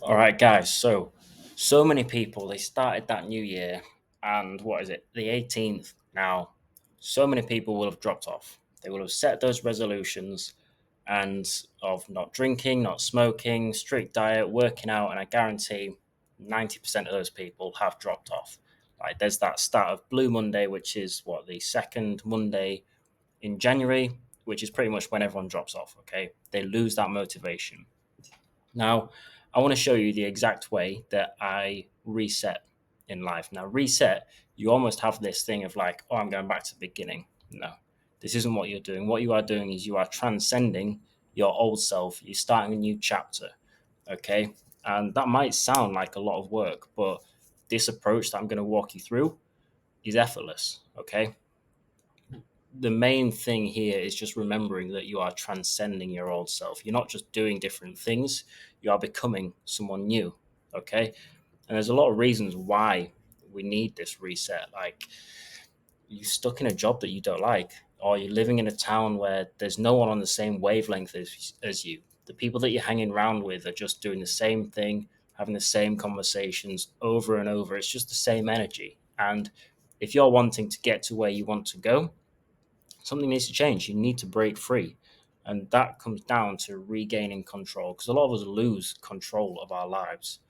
All right, guys. So many people they started that new year, and what is it? The 18th now. So many people will have dropped off. They will have set those resolutions and of not drinking, not smoking, strict diet, working out, and I guarantee 90% of those people have dropped off. Like there's that start of Blue Monday, which is what the second Monday in January, which is pretty much when everyone drops off. Okay, they lose that motivation. Now, I want to show you the exact way that I reset in life. Now, reset, you almost have this thing of like, oh, I'm going back to the beginning. No, this isn't what you're doing. What you are doing is you are transcending your old self. You're starting a new chapter. Okay. And that might sound like a lot of work, but this approach that I'm going to walk you through is effortless. Okay. The main thing here is just remembering that you are transcending your old self. You're not just doing different things, you are becoming someone new. Okay. And there's a lot of reasons why we need this reset. Like you're stuck in a job that you don't like, or you're living in a town where there's no one on the same wavelength as you. The people that you're hanging around with are just doing the same thing, having the same conversations over and over. It's just the same energy. And if you're wanting to get to where you want to go, something needs to change. You need to break free. And that comes down to regaining control because a lot of us lose control of our lives.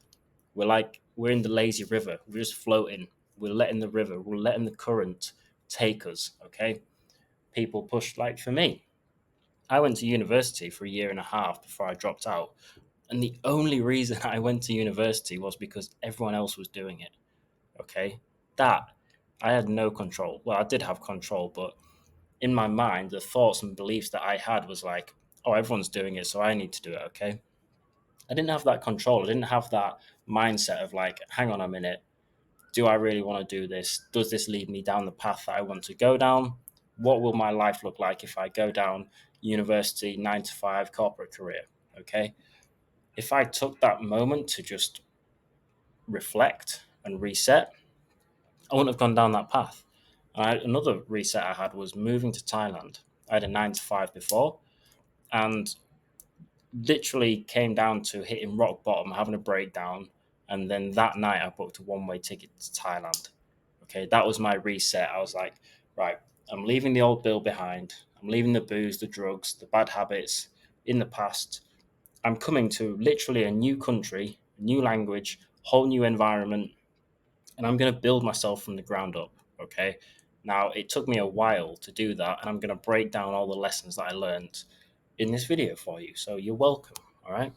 We're in the lazy river. We're just floating. We're letting the river, we're letting the current take us. Okay. People push like for me. I went to university for a year and a half before I dropped out. And the only reason I went to university was because everyone else was doing it. Okay. That I had no control. Well, I did have control, but in my mind, the thoughts and beliefs that I had was like, oh, everyone's doing it, so I need to do it. Okay. I didn't have that control. I didn't have that mindset of like, hang on a minute. Do I really want to do this? Does this lead me down the path that I want to go down? What will my life look like if I go down university, 9 to 5 corporate career? Okay. If I took that moment to just reflect and reset, I wouldn't have gone down that path. Another reset I had was moving to Thailand. I had a 9 to 5 before, and literally came down to hitting rock bottom, having a breakdown, and then that night I booked a one-way ticket to Thailand. Okay, that was my reset. I was like, right, I'm leaving the old Bill behind. I'm leaving the booze, the drugs, the bad habits in the past. I'm coming to literally a new country, new language, whole new environment, and I'm going to build myself from the ground up. Okay. Now, it took me a while to do that, and I'm going to break down all the lessons that I learned in this video for you. So you're welcome. All right.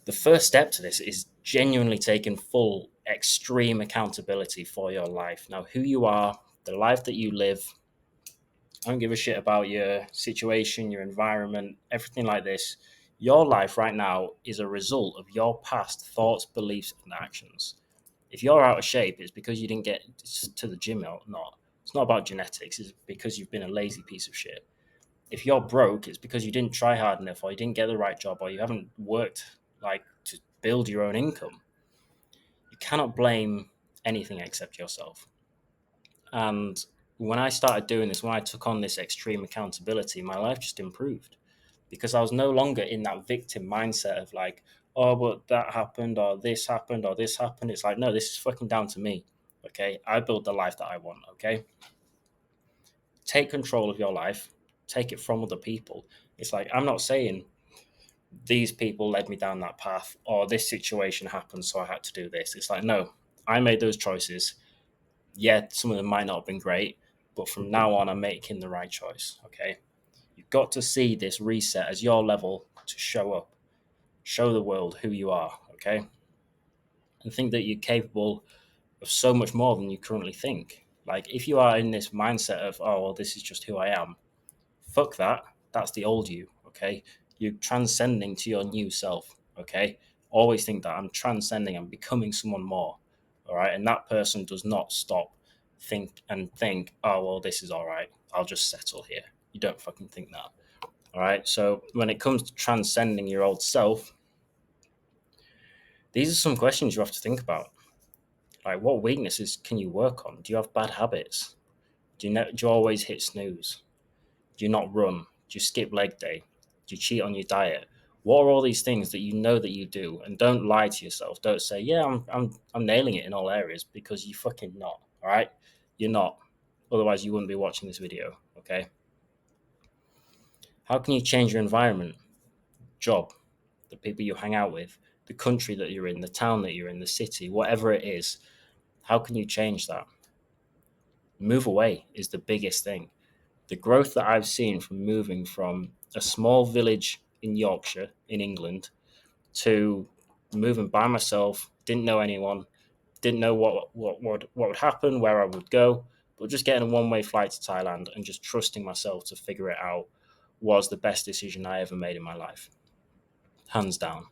The first step to this is genuinely taking full, extreme accountability for your life. Now, who you are, the life that you live, I don't give a shit about your situation, your environment, everything like this. Your life right now is a result of your past thoughts, beliefs, and actions. If you're out of shape, it's because you didn't get to the gym or not. It's not about genetics, it's because you've been a lazy piece of shit. If you're broke, it's because you didn't try hard enough or you didn't get the right job or you haven't worked like to build your own income. You cannot blame anything except yourself. And when I started doing this, when I took on this extreme accountability, my life just improved because I was no longer in that victim mindset of like, oh, but that happened or this happened or this happened. It's like, no, this is fucking down to me. Okay. I build the life that I want. Okay. Take control of your life, take it from other people. It's like, I'm not saying these people led me down that path or this situation happened, so I had to do this. It's like, no, I made those choices. Yeah, some of them might not have been great, but from now on, I'm making the right choice. Okay. You've got to see this reset as your level to show up, show the world who you are. Okay. And think that you're capable of so much more than you currently think. Like, if you are in this mindset of, oh, well, this is just who I am, fuck that. That's the old you. Okay. You're transcending to your new self. Okay. Always think that I'm transcending, I'm becoming someone more. All right. And that person does not stop think, oh, well, this is all right. I'll just settle here. You don't fucking think that. All right. So when it comes to transcending your old self, these are some questions you have to think about. Like, what weaknesses can you work on? Do you have bad habits? Do you always hit snooze? Do you not run? Do you skip leg day? Do you cheat on your diet? What are all these things that you know that you do? And don't lie to yourself. Don't say, yeah, I'm nailing it in all areas, because you fucking not. All right, you're not. Otherwise, you wouldn't be watching this video. Okay. How can you change your environment? Job, the people you hang out with, the country that you're in, the town that you're in, the city, whatever it is. How can you change that? Move away is the biggest thing. The growth that I've seen from moving from a small village in Yorkshire, in England, to moving by myself, didn't know anyone, didn't know what would happen, where I would go, but just getting a one-way flight to Thailand and just trusting myself to figure it out was the best decision I ever made in my life, hands down.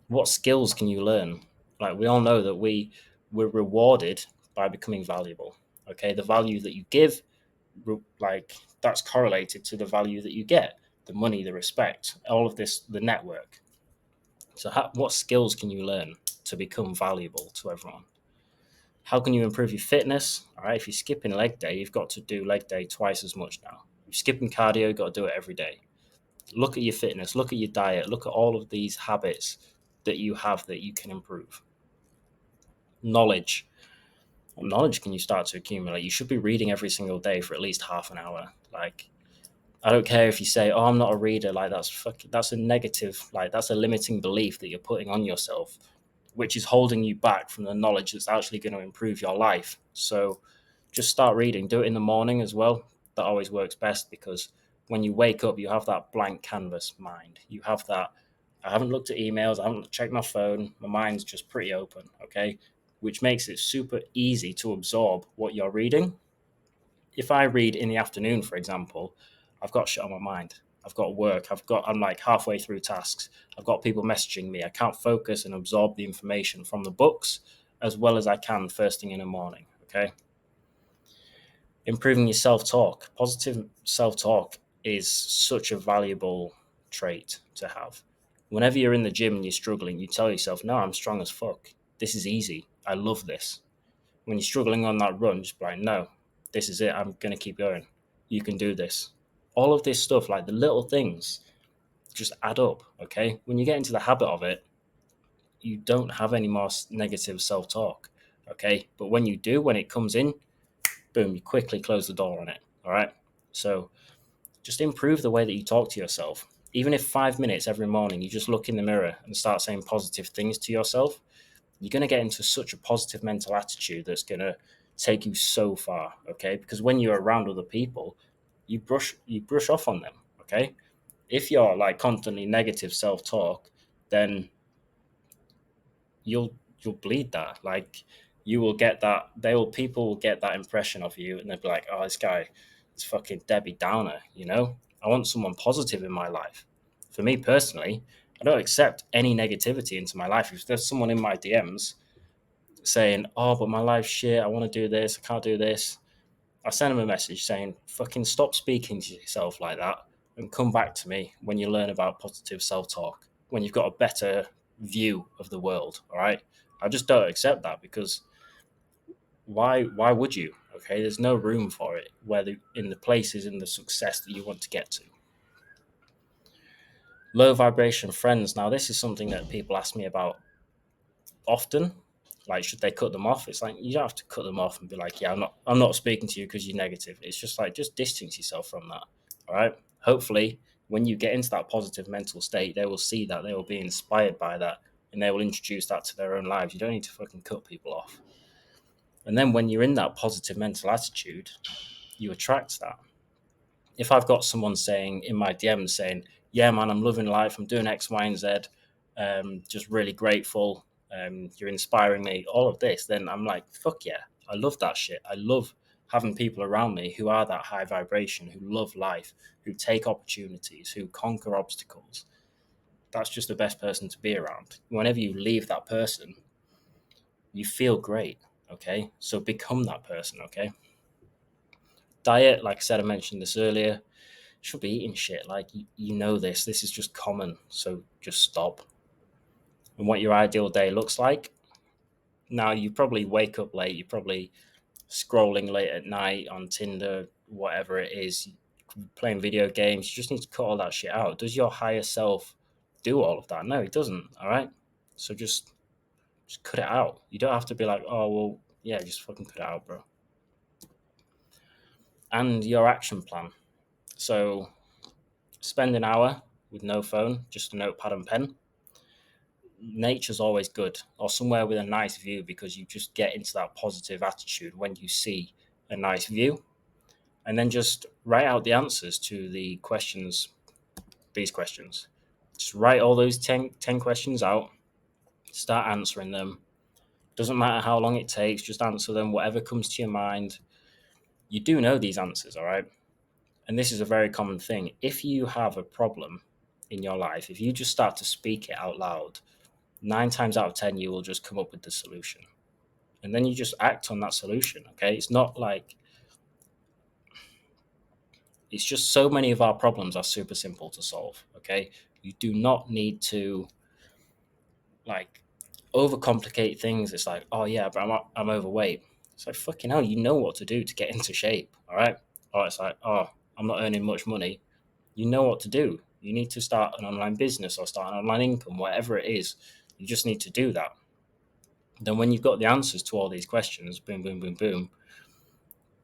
What skills can you learn? Like, we all know that we're rewarded by becoming valuable. Okay, the value that you give, like, that's correlated to the value that you get, the money, the respect, all of this, the network. So what skills can you learn to become valuable to everyone? How can you improve your fitness? All right, if you're skipping leg day, you've got to do leg day twice as much now. If you're skipping cardio, you've got to do it every day. Look at your fitness, look at your diet, look at all of these habits that you have that you can improve. Knowledge. What knowledge can you start to accumulate? You should be reading every single day for at least half an hour. Like, I don't care if you say, "Oh, I'm not a reader." Like, that's a negative. Like, that's a limiting belief that you're putting on yourself, which is holding you back from the knowledge that's actually going to improve your life. So, just start reading. Do it in the morning as well. That always works best, because when you wake up, you have that blank canvas mind. You have that. I haven't looked at emails. I haven't checked my phone. My mind's just pretty open. Okay, which makes it super easy to absorb what you're reading. If I read in the afternoon, for example, I've got shit on my mind. I've got work. I'm like halfway through tasks. I've got people messaging me. I can't focus and absorb the information from the books as well as I can first thing in the morning. Okay. Improving your self talk. Positive self talk is such a valuable trait to have. Whenever you're in the gym and you're struggling, you tell yourself, no, I'm strong as fuck. This is easy. I love this. When you're struggling on that run, just be like, no, this is it. I'm going to keep going. You can do this. All of this stuff, like the little things, just add up. Okay. When you get into the habit of it, you don't have any more negative self talk. Okay. But when you do, when it comes in, boom, you quickly close the door on it. All right. So just improve the way that you talk to yourself. Even if 5 minutes every morning, you just look in the mirror and start saying positive things to yourself, you're going to get into such a positive mental attitude that's going to take you so far. Okay. Because when you're around other people, you brush off on them. Okay. If you're like constantly negative self talk, then you'll bleed that. Like, you will get that. People will get that impression of you, and they'll be like, "Oh, this guy is fucking Debbie Downer." You know, I want someone positive in my life. For me personally, I don't accept any negativity into my life. If there's someone in my DMs saying, "Oh, but my life's shit. I want to do this. I can't do this," I send them a message saying, "Fucking stop speaking to yourself like that, and come back to me when you learn about positive self talk, when you've got a better view of the world." All right. I just don't accept that, because why would you? Okay. There's no room for it in the places in the success that you want to get to. Low vibration friends. Now, this is something that people ask me about often. Like, should they cut them off? It's like, you don't have to cut them off and be like, yeah, I'm not speaking to you because you're negative. It's just like, just distance yourself from that. All right. Hopefully, when you get into that positive mental state, they will see that, they will be inspired by that, and they will introduce that to their own lives. You don't need to fucking cut people off. And then when you're in that positive mental attitude, you attract that. If I've got someone saying in my DMs saying, "Yeah, man, I'm loving life. I'm doing X, Y, and Z. Just really grateful. You're inspiring me." All of this, then I'm like, "Fuck yeah, I love that shit. I love having people around me who are that high vibration, who love life, who take opportunities, who conquer obstacles." That's just the best person to be around. Whenever you leave that person, you feel great. Okay, so become that person. Okay. Diet, like I said, I mentioned this earlier, should be eating shit. Like, you know this. This is just common. So just stop. And what your ideal day looks like. Now, you probably wake up late. You're probably scrolling late at night on Tinder, whatever it is. playing video games. You just need to cut all that shit out. Does your higher self do all of that? No, it doesn't. All right. So just cut it out. You don't have to be like, oh well, yeah, just fucking cut it out, bro. And your action plan. So spend an hour with no phone, just a notepad and pen. Nature's always good, or somewhere with a nice view, because you just get into that positive attitude when you see a nice view. And then just write out the answers to the questions, these questions. Just write all those 10 questions out, start answering them. Doesn't matter how long it takes, just answer them, whatever comes to your mind. You do know these answers, all right? And this is a very common thing. If you have a problem in your life, if you just start to speak it out loud, 9 times out of 10, you will just come up with the solution. And then you just act on that solution, okay? It's not like, it's just so many of our problems are super simple to solve, okay? You do not need to like overcomplicate things. It's like, oh yeah, but I'm overweight. It's like, fucking hell, you know what to do to get into shape, all right? Or it's like, oh, I'm not earning much money. You know what to do. You need to start an online business or start an online income, whatever it is. You just need to do that. Then when you've got the answers to all these questions, boom, boom, boom, boom,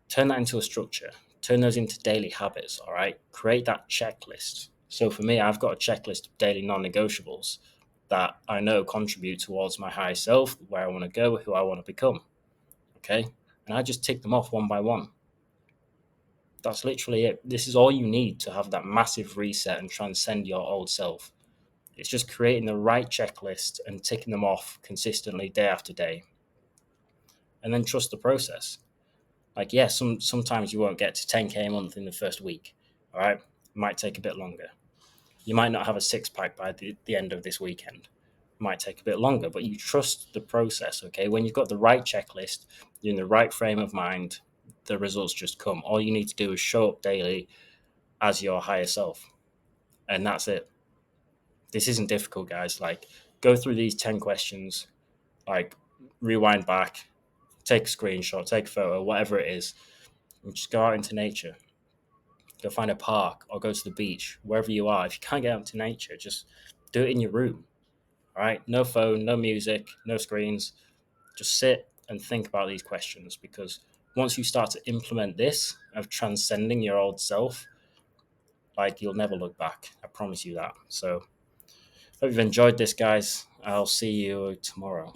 turn that into a structure. Turn those into daily habits, all right? Create that checklist. So for me, I've got a checklist of daily non-negotiables that I know contribute towards my higher self, where I want to go, who I want to become, okay? And I just tick them off one by one. That's literally it. This is all you need to have that massive reset and transcend your old self. It's just creating the right checklist and ticking them off consistently day after day. And then trust the process. Like, yeah, sometimes you won't get to 10K a month in the first week. All right. It might take a bit longer. You might not have a six pack by the end of this weekend. It might take a bit longer, but you trust the process. Okay. When you've got the right checklist, you're in the right frame of mind, the results just come. All you need to do is show up daily as your higher self. And that's it. This isn't difficult, guys. Like, go through these 10 questions, like, rewind back, take a screenshot, take a photo, whatever it is, and just go out into nature. Go find a park or go to the beach, wherever you are. If you can't get out into nature, just do it in your room. All right. No phone, no music, no screens. Just sit and think about these questions, because once you start to implement this of transcending your old self, like, you'll never look back. I promise you that. So hope you've enjoyed this, guys. I'll see you tomorrow.